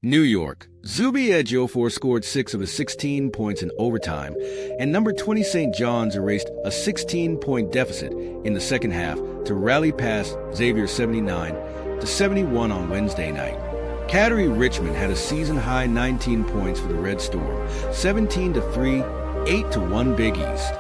New York. Ejiofor scored 6 of his 16 points in overtime, and number 20 St. John's erased a 16-point deficit in the second half to rally past Xavier 79-71 on Wednesday night. Richmond had a season-high 19 points for the Red Storm, 17-3, 8-1 Big East.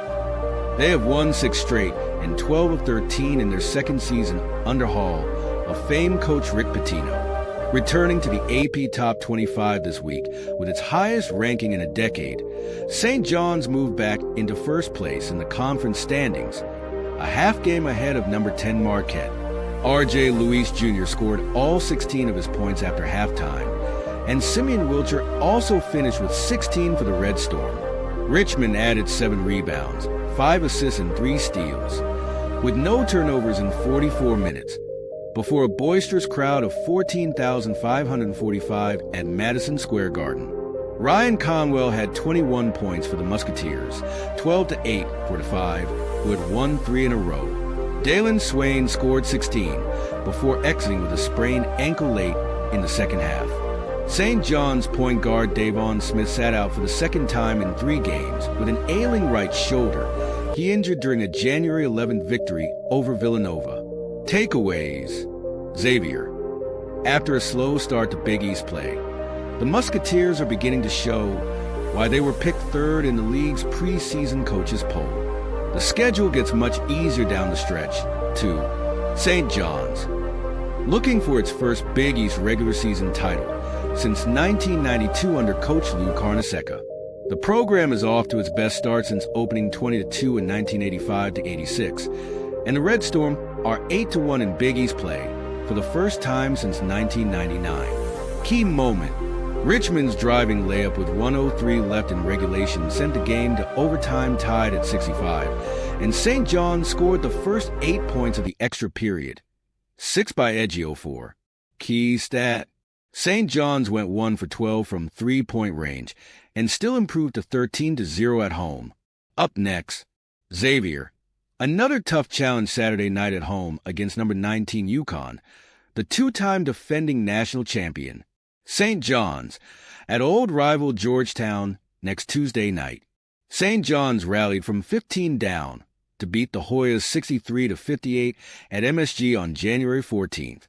They have won 6 straight and 12 of 13 in their second season under Hall of Fame coach Rick Pitino. Returning to the AP Top 25 this week with its highest ranking in a decade, St. John's moved back into first place in the conference standings, a half game ahead of number 10 Marquette. R.J. Luis Jr. scored all 16 of his points after halftime, and Simeon Wilcher also finished with 16 for the Red Storm. Richmond added 7 rebounds, 5 assists and 3 steals, with no turnovers in 44 minutes, before a boisterous crowd of 14,545 at Madison Square Garden. Ryan Conwell had 21 points for the Musketeers, 12-8 for the 5, who had won 3 in a row. Dalen Swain scored 16 before exiting with a sprained ankle late in the second half. St. John's point guard Davon Smith sat out for the second time in 3 games with an ailing right shoulder he injured during a January 11th victory over Villanova. Takeaways. Xavier. After a slow start to Big East play, the Musketeers are beginning to show why they were picked 3rd in the league's preseason coaches poll. The schedule gets much easier down the stretch, too. St. John's, looking for its first Big East regular season title since 1992 under coach Lou Carnesecca. The program is off to its best start since opening 20-2 in 1985-86, and the Red Storm are 8-1 in Big East play for the first time since 1999. Key moment. Richmond's driving layup with 1:03 left in regulation sent the game to overtime tied at 65, and St. John's scored the first 8 points of the extra period. 6 by Ejiofor. Key stat. St. John's went 1 for 12 from 3-point range and still improved to 13-0 at home. Up next, Xavier. Another tough challenge Saturday night at home against number 19 UConn, the 2-time defending national champion. St. John's at old rival Georgetown next Tuesday night. St. John's rallied from 15 down to beat the Hoyas 63-58 at MSG on January 14th.